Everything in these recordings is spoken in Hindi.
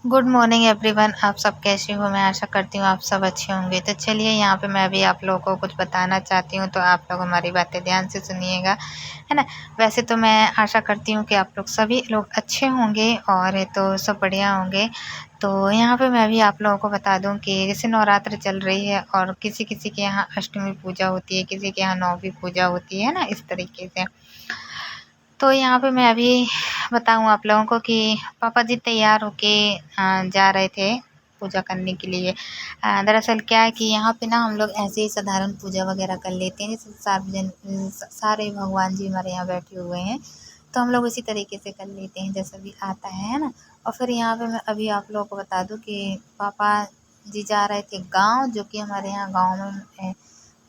Good morning everyone. आप सब कैसे हो? मैं आशा करती हूँ आप सब अच्छे होंगे। तो चलिए यहाँ पे मैं भी आप लोगों को कुछ बताना चाहती हूँ, तो आप लोग हमारी बातें ध्यान से सुनिएगा, है ना। वैसे तो मैं आशा करती हूँ कि आप लोग सभी लोग अच्छे होंगे और तो सब बढ़िया होंगे। तो यहाँ पे मैं भी आप लोगों को बता दूँ कि जैसे नवरात्र चल रही है और किसी किसी के यहाँ अष्टमी पूजा होती है, किसी के यहाँ नौवीं पूजा होती है ना, इस तरीके से। तो यहाँ पे मैं अभी बताऊँ आप लोगों को कि पापा जी तैयार होके जा रहे थे पूजा करने के लिए। दरअसल क्या है कि यहाँ पे ना हम लोग ऐसे ही साधारण पूजा वगैरह कर लेते हैं, जैसे सारे भगवान जी हमारे यहाँ बैठे हुए हैं, तो हम लोग उसी तरीके से कर लेते हैं जैसा भी आता है ना। और फिर यहाँ पे मैं अभी आप लोगों को बता दूँ कि पापा जी जा रहे थे गाँव, जो कि हमारे यहाँ गाँव में है।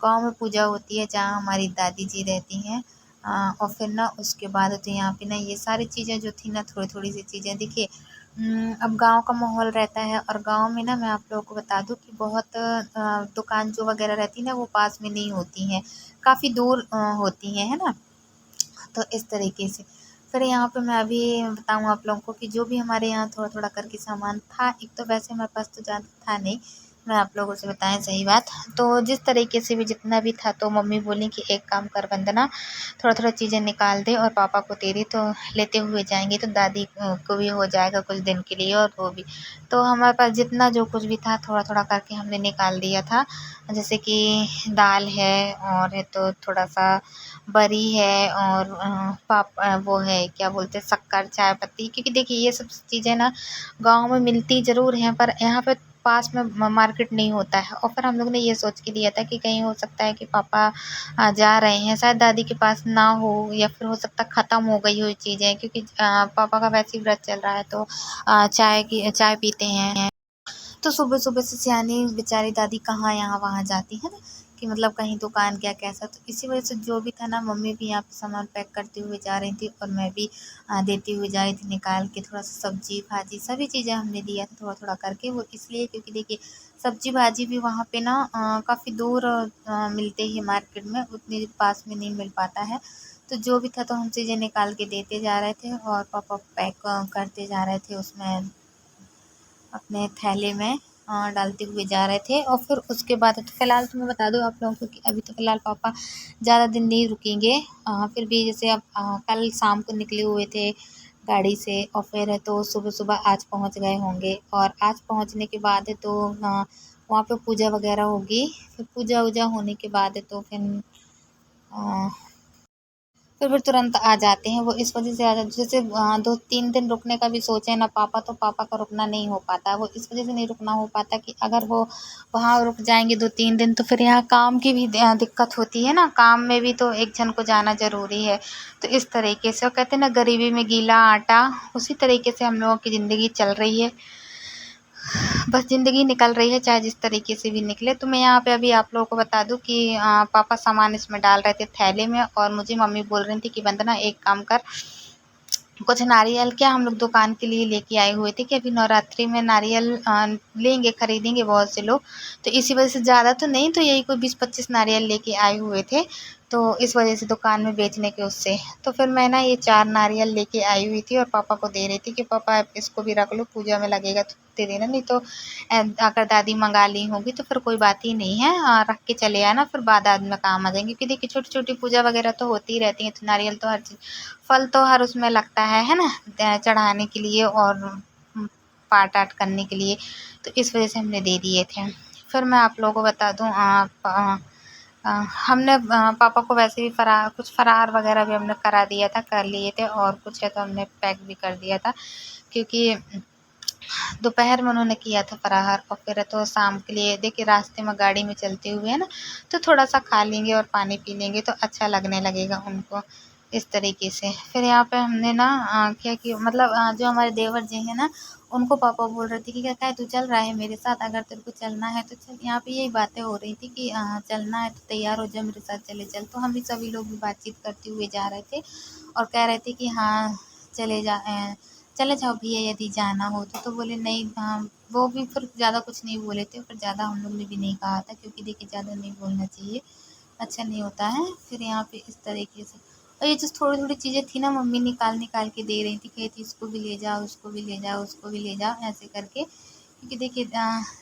गाँव में पूजा होती है जहाँ हमारी दादी जी रहती हैं। और फिर ना उसके बाद तो यहाँ पे ना ये सारी चीज़ें जो थी ना, थोड़ी थोड़ी सी चीज़ें देखिए। अब गांव का माहौल रहता है और गांव में ना मैं आप लोगों को बता दूं कि बहुत दुकान जो वगैरह रहती है ना, वो पास में नहीं होती हैं, काफ़ी दूर होती हैं, है ना। तो इस तरीके से फिर यहाँ पे मैं अभी बताऊँ आप लोगों को कि जो भी हमारे यहाँ थोड़ा थोड़ा करके सामान था, एक तो वैसे हमारे पास तो ज़्यादा था नहीं, मैं आप लोगों से बताएं सही बात। तो जिस तरीके से भी जितना भी था, तो मम्मी बोली कि एक काम कर वंदना, थोड़ा थोड़ा चीज़ें निकाल दे और पापा को दे दे, तो लेते हुए जाएंगे तो दादी को भी हो जाएगा कुछ दिन के लिए और वो भी। तो हमारे पास जितना जो कुछ भी था थोड़ा थोड़ा करके हमने निकाल दिया था। जैसे कि दाल है और है तो थोड़ा सा बरी है और वो है क्या बोलते हैं, शक्कर, चाय पत्ती, क्योंकि देखिए ये सब चीज़ें ना गाँव में मिलती ज़रूर हैं, पर यहाँ पे पास में मार्केट नहीं होता है। और फिर हम लोग ने ये सोच के लिया था कि कहीं हो सकता है कि पापा जा रहे हैं, शायद दादी के पास ना हो, या फिर हो सकता है ख़त्म हो गई हो चीज़ें, क्योंकि पापा का वैसे ही व्रत चल रहा है, तो चाय पीते हैं। तो सुबह सुबह से सियानी बेचारी दादी कहाँ यहाँ वहाँ जाती है ना, कि मतलब कहीं दुकान क्या कैसा। तो इसी वजह से जो भी था ना, मम्मी भी यहाँ पे सामान पैक करते हुए जा रही थी और मैं भी देती हुई जा रही थी निकाल के। थोड़ा सा सब्जी भाजी सभी चीज़ें हमने दिया था थोड़ा थोड़ा करके, वो इसलिए क्योंकि देखिए सब्जी भाजी भी वहाँ पे ना काफ़ी दूर मिलते ही मार्केट में, उतनी पास में नहीं मिल पाता है। तो जो भी था तो हम चीज़ें निकाल के देते जा रहे थे और पापा पैक करते जा रहे थे उसमें, अपने थैले में डालते हुए जा रहे थे। और फिर उसके बाद तो फ़िलहाल तो मैं बता दूँ आप लोगों को कि अभी तो फ़िलहाल पापा ज़्यादा दिन नहीं रुकेंगे। फिर भी जैसे अब कल शाम को निकले हुए थे गाड़ी से और फिर तो सुबह-सुबह आज पहुँच गए होंगे, और आज पहुँचने के बाद है तो वहाँ पे पूजा वग़ैरह होगी। फिर पूजा-वूजा होने के बाद है तो फिर अ फिर तुरंत आ जाते हैं, वो इस वजह से आ जाते जैसे 2-3 दिन रुकने का भी सोचे ना पापा, तो पापा का रुकना नहीं हो पाता, वो इस वजह से नहीं रुकना हो पाता कि अगर वो वहाँ रुक जाएंगे 2-3 दिन, तो फिर यहाँ काम की भी दिक्कत होती है ना, काम में भी तो एक जन को जाना ज़रूरी है। तो इस तरीके से, और कहते हैं ना गरीबी में गीला आटा, उसी तरीके से हम लोगों की ज़िंदगी चल रही है। बस ज़िंदगी निकल रही है, चाहे जिस तरीके से भी निकले। तो मैं यहाँ पे अभी आप लोगों को बता दूँ कि पापा सामान इसमें डाल रहे थे थैले में, और मुझे मम्मी बोल रही थी कि वंदना एक काम कर, कुछ नारियल क्या हम लोग दुकान के लिए लेके आए हुए थे कि अभी नवरात्रि में नारियल लेंगे, खरीदेंगे बहुत से लोग, तो इसी वजह से ज़्यादा तो नहीं, तो यही कोई 20-25 नारियल लेके आए हुए थे, तो इस वजह से दुकान में बेचने के उससे। तो फिर मैं ना ये 4 नारियल लेके आई हुई थी और पापा को दे रही थी कि पापा आप इसको भी रख लो, पूजा में लगेगा तो दे देना, नहीं तो अगर दादी मंगा ली होगी तो फिर कोई बात ही नहीं है, रख के चले आना, फिर बाद में काम आ जाएंगे, क्योंकि देखिए छोटी छोटी पूजा वगैरह तो होती ही रहती है, तो नारियल तो हर चीज़, फल तो हर उसमें लगता है ना, चढ़ाने के लिए और पाठ आठ करने के लिए, तो इस वजह से हमने दे दिए थे। फिर मैं आप लोगों को बता दूँ हमने पापा को वैसे भी कुछ फरार वगैरह भी हमने करा दिया था, कर लिए थे, और कुछ है तो हमने पैक भी कर दिया था, क्योंकि दोपहर में उन्होंने किया था फराहर, और फिर तो शाम के लिए देखिए रास्ते में गाड़ी में चलते हुए है ना, तो थोड़ा सा खा लेंगे और पानी पी लेंगे तो अच्छा लगने लगेगा उनको, इस तरीके से। फिर यहाँ पे हमने ना क्या कि मतलब जो हमारे देवर जी हैं ना, उनको पापा बोल रहे थे कि क्या है तू चल रहा है मेरे साथ, अगर तेरे को चलना है तो चल। यहाँ पे यही बातें हो रही थी कि चलना है तो तैयार हो जा, मेरे साथ चले चल। तो हम भी सभी लोग भी बातचीत करते हुए जा रहे थे और कह रहे थे कि हाँ चले जा चले जाओ भैया यदि जाना हो तो बोले नहीं। वो भी फिर ज़्यादा कुछ नहीं बोले थे, फिर ज़्यादा हम लोग ने भी नहीं कहा था, क्योंकि देखिए ज़्यादा नहीं बोलना चाहिए, अच्छा नहीं होता है। फिर यहाँ पे इस तरीके से, और ये जो थोड़ी-थोड़ी चीज़ें थी ना मम्मी निकाल-निकाल के दे रही थी, कही थी इसको भी ले जाओ, उसको भी ले जाओ, उसको भी ले जाओ, ऐसे करके। क्योंकि देखिए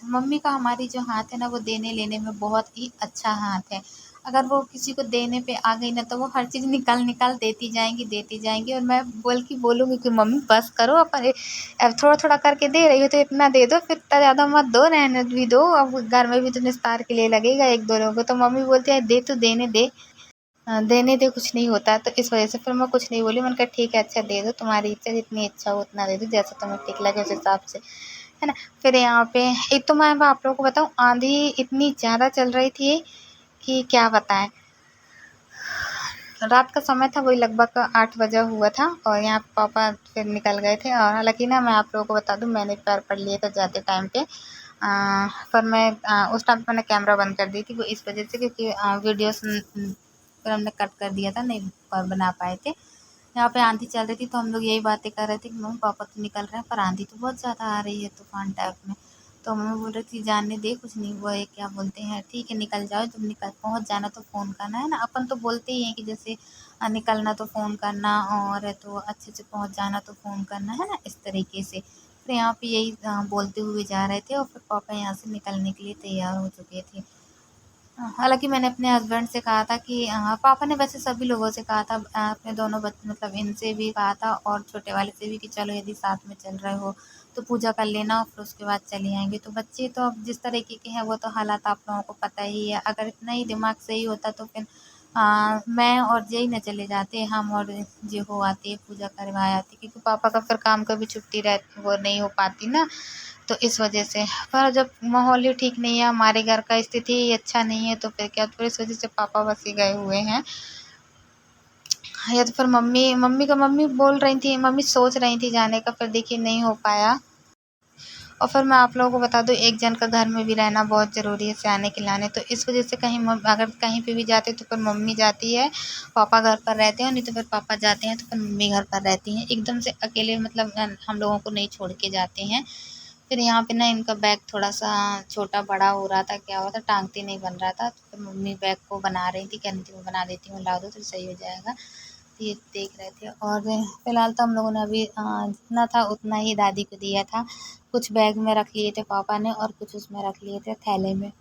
मम्मी का हमारी जो हाथ है ना वो देने-लेने में बहुत ही अच्छा हाथ है। अगर वो किसी को देने पे आ गई ना तो वो हर चीज़ निकाल-निकाल देती जाएँगी और मैं बोलूँगी कि मम्मी बस करो अब थोड़ा-थोड़ा करके दे रही हो तो इतना दे दो, फिर इतना ज़्यादा मत दो, रहने भी दो, अब घर में भी तो निस्तार के लिए लगेगा 1-2 लोगों को। तो मम्मी बोलती है दे तो देने दे। देने दे कुछ नहीं होता है। तो इस वजह से फिर मैं कुछ नहीं बोली, मैंने कहा ठीक है अच्छा दे दो, तुम्हारी इच्छा जितनी इच्छा हो उतना दे दो, जैसा तुम्हें ठीक लगे उस हिसाब से, है ना। फिर यहाँ पे एक तो मैं आप लोगों को बताऊँ, आंधी इतनी ज़्यादा चल रही थी कि क्या बताएं। रात का समय था, वही लगभग 8 बजा हुआ था और यहाँ पे पापा फिर निकल गए थे। और हालांकि ना मैं आप लोगों को बता दूं, मैंने पैर पढ़ लिए थे जाते टाइम पे। पर मैं उस टाइम पे मैंने कैमरा बंद कर दी थी, वो इस वजह से क्योंकि वीडियोस फिर हमने कट कर दिया था, नहीं बना पाए थे। यहाँ पे आंधी चल रही थी तो हम लोग यही बातें कर रहे थे कि मम्मी पापा तो निकल रहे हैं पर आंधी तो बहुत ज़्यादा आ रही है, तूफान टाइप में। तो मम्मी बोल रही थी जाने दे, कुछ नहीं हुआ है, क्या बोलते हैं, ठीक है निकल जाओ, जब निकल पहुँच जाना तो फ़ोन करना, है ना। अपन तो बोलते ही हैं कि जैसे निकलना तो फ़ोन करना और तो अच्छे से पहुँच जाना तो फ़ोन करना, है ना, इस तरीके से। फिर यहाँ पे यही बोलते हुए जा रहे थे और फिर पापा यहाँ से निकलने के लिए तैयार हो चुके थे। हालाँकि मैंने अपने हस्बैंड से कहा था कि पापा ने वैसे सभी लोगों से कहा था, अपने दोनों मतलब इनसे भी कहा था और छोटे वाले से भी कि चलो यदि साथ में चल रहे हो तो पूजा कर लेना और फिर उसके बाद चले आएंगे। तो बच्चे तो अब जिस तरीके के हैं वो तो हालात आप लोगों को पता ही है। अगर इतना ही दिमाग सही होता तो फिर मैं और जय न चले जाते, हम और जे हो आते, पूजा करवाए आते, क्योंकि पापा का फिर काम का भी छुट्टी वो नहीं हो पाती ना। तो इस वजह से, पर जब माहौल ही ठीक नहीं है, हमारे घर का स्थिति ही अच्छा नहीं है तो फिर क्या, तो इस वजह से पापा बस ही गए हुए हैं। या तो फिर मम्मी बोल रही थी, मम्मी सोच रही थी जाने का, फिर देखिए नहीं हो पाया। और फिर मैं आप लोगों को बता दूं, एक जन का घर में भी रहना बहुत ज़रूरी है सियाने खिलाने। तो इस वजह से अगर कहीं पे भी जाते तो फिर मम्मी जाती है, पापा घर पर रहते हैं, नहीं तो फिर पापा जाते हैं तो फिर मम्मी घर पर रहती हैं। एकदम से अकेले मतलब हम लोगों को नहीं छोड़ के जाते हैं। फिर यहाँ पे ना इनका बैग थोड़ा सा छोटा बड़ा हो रहा था, क्या हुआ था, टांगती नहीं बन रहा था। तो फिर मम्मी बैग को बना रही थी, कहती थी मैं बना देती हूँ, ला दो तो सही हो जाएगा। तो ये देख रहे थे। और फिलहाल तो हम लोगों ने अभी जितना था उतना ही दादी को दिया था। कुछ बैग में रख लिए थे पापा ने और कुछ उसमें रख लिए थे थैले में।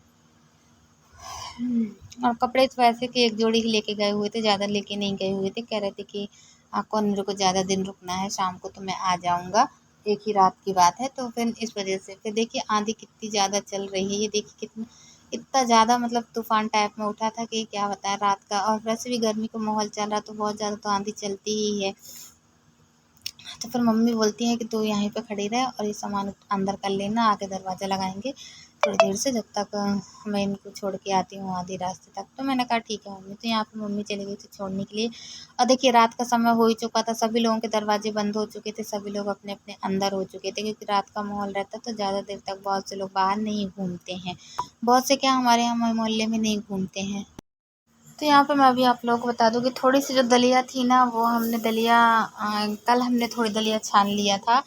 और कपड़े तो वैसे कि एक जोड़ी ही लेके गए हुए थे, ज़्यादा लेके नहीं गए हुए थे। कह रहे थे कि कौन मेरे को ज़्यादा दिन रुकना है, शाम को तो मैं आ जाऊँगा, एक ही रात की बात है। तो फिर इस वजह से फिर देखिए आंधी कितनी ज़्यादा चल रही है, ये देखिए कितना इतना ज़्यादा मतलब तूफान टाइप में उठा था कि क्या बताएं रात का। और वैसे भी गर्मी का माहौल चल रहा तो बहुत ज़्यादा तो आंधी चलती ही है। तो फिर मम्मी बोलती हैं कि तू यहीं पे खड़ी रह और ये सामान अंदर कर लेना, आके दरवाज़ा लगाएंगे थोड़ी देर से, जब तक मैं इनको छोड़ के आती हूँ आधे रास्ते तक। तो मैंने कहा ठीक है मम्मी। तो यहाँ पे मम्मी चली गई थी छोड़ने के लिए। और देखिए रात का समय हो ही चुका था, सभी लोगों के दरवाजे बंद हो चुके थे, सभी लोग अपने अपने अंदर हो चुके थे, क्योंकि रात का माहौल रहता तो ज़्यादा देर तक बहुत से लोग बाहर नहीं घूमते हैं। बहुत से क्या हमारे यहाँ मोहल्ले में नहीं घूमते हैं। तो यहाँ पे मैं अभी आप लोगों को बता दूँ कि थोड़ी सी जो दलिया थी ना, वो हमने दलिया कल हमने थोड़ी दलिया छान लिया था।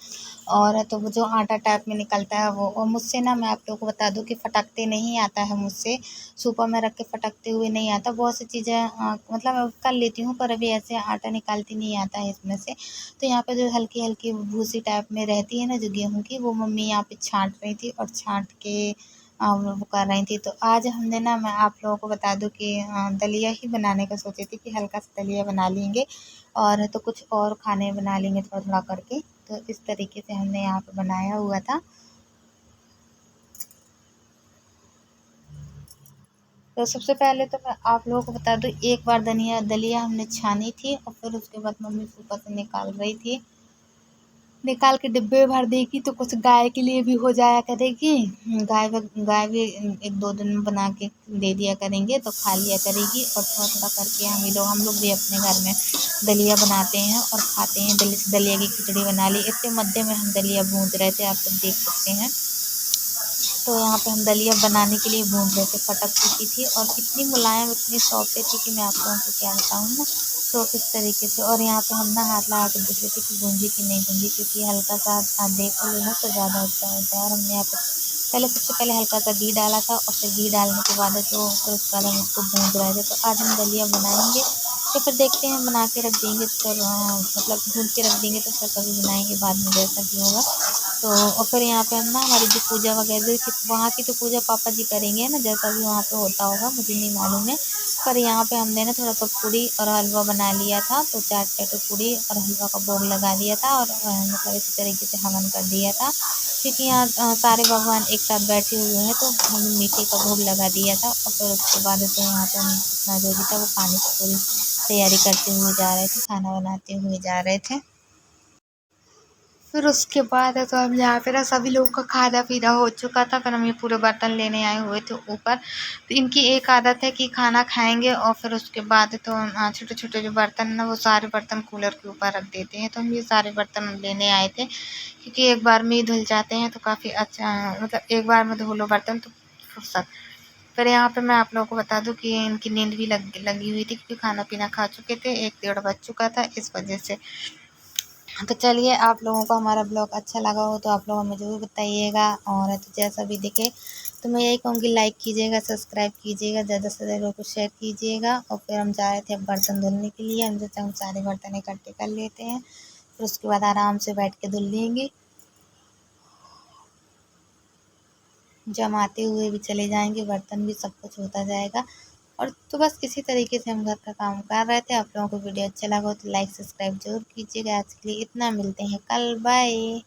और तो वो जो आटा टाइप में निकलता है वो, और मुझसे ना मैं आप लोगों को बता दूँ कि फटकते नहीं आता है मुझसे, सूपा में रख के फटकते हुए नहीं आता। बहुत सी चीज़ें मतलब कर लेती हूँ पर अभी ऐसे आटा निकालती नहीं आता है इसमें से। तो यहाँ पे जो हल्की हल्की भूसी टाइप में रहती है ना जो गेहूँ की, वो मम्मी यहाँ पे छाँट रही थी और छाँट के वो कर रही थी। तो आज हमने ना, मैं आप लोगों को बता दूँ कि दलिया ही बनाने का सोची थी कि हल्का सा दलिया बना लेंगे और तो कुछ और खाने बना लेंगे थोड़ा थोड़ा करके। तो इस तरीके से हमने यहाँ पे बनाया हुआ था। तो सबसे पहले तो मैं आप लोगों को बता दूँ, एक बार दलिया हमने छानी थी और फिर उसके बाद मम्मी ऊपर से निकाल रही थी, निकाल के डिब्बे में भर देगी तो कुछ गाय के लिए भी हो जाया करेगी। गाय भी 1-2 दिन में बना के दे दिया करेंगे तो खा लिया करेगी। और थोड़ा थोड़ा करके हम लोग भी अपने घर में दलिया बनाते हैं और खाते हैं। दलिया की खिचड़ी बना ली, इतने मध्य में हम दलिया भून रहे थे, आप सब देख सकते हैं। तो यहाँ पे हम दलिया बनाने के लिए भून रहे थे, फटक चुकी थी और इतनी मुलायम इतनी सॉफ्ट थी कि मैं आप लोगों को क्या बताऊँ ना। तो इस तरीके से, और यहाँ पे हम ना हाथ लगा के देख रहे थे कि गूंजी कि नहीं गूंजी, क्योंकि हल्का सा देख लो ना तो ज़्यादा अच्छा होता है। और हमने यहाँ पे सबसे पहले हल्का सा घी डाला था और फिर घी डालने के बाद तो फिर उसके बाद हम इसको भून रहे थे। तो आज हम दलिया बनाएंगे तो फिर देखते हैं, बना के रख देंगे तो फिर मतलब भून के रख देंगे तो फिर कभी बनाएंगे बाद में जैसा भी होगा। तो और फिर यहाँ पे हम ना हमारी जो पूजा वगैरह की वहाँ की तो पूजा पापा जी करेंगे ना, जैसा भी वहाँ पे होता होगा मुझे नहीं मालूम है। पर यहाँ पे हमने ना थोड़ा सा पूड़ी और हलवा बना लिया था, तो 4 पूड़ी और हलवा का भोग लगा दिया था और मतलब इसी तरीके से हवन कर दिया था, क्योंकि यहाँ सारे भगवान एक साथ बैठे हुए हैं, तो हमने मीठे का भोग लगा दिया था। और फिर उसके बाद तो यहाँ पे हम अपना जो भी था वो खाने की पूरी तैयारी करते हुए जा रहे थे, खाना बनाते हुए जा रहे थे। फिर उसके बाद है तो हम यहाँ पे ना सभी लोगों का खाना पीना हो चुका था, फिर हम ये पूरे बर्तन लेने आए हुए थे ऊपर। तो इनकी एक आदत है कि खाना खाएंगे और फिर उसके बाद तो छोटे छोटे जो बर्तन है ना वो सारे बर्तन कूलर के ऊपर रख देते हैं। तो हम ये सारे बर्तन लेने आए थे, क्योंकि एक बार में ही धुल जाते हैं तो काफ़ी अच्छा, मतलब एक बार में धो लो बर्तन तो फुर्सत। फिर यहाँ पे मैं आप लोगों को बता दूं कि इनकी नींद भी लगी हुई थी, क्योंकि खाना पीना खा चुके थे, 1 डेढ़ बज चुका था इस वजह से। तो चलिए, आप लोगों को हमारा ब्लॉग अच्छा लगा हो तो आप लोग हमें ज़रूर बताइएगा, और तो जैसा भी दिखे तो मैं यही कहूँगी, लाइक कीजिएगा, सब्सक्राइब कीजिएगा, ज़्यादा से ज़्यादा को शेयर कीजिएगा। और फिर हम जा रहे थे अब बर्तन धुलने के लिए, हम सोचा हम सारे बर्तन इकट्ठे कर लेते हैं, फिर उसके बाद आराम से बैठ के धुल लेंगे, जमाते हुए भी चले जाएंगे, बर्तन भी सब कुछ होता जाएगा। और तो बस इसी तरीके से हम घर का काम कर रहे थे। आप लोगों को वीडियो अच्छा लगा हो तो लाइक सब्सक्राइब जरूर कीजिएगा। आज के लिए इतना, मिलते हैं कल, बाय।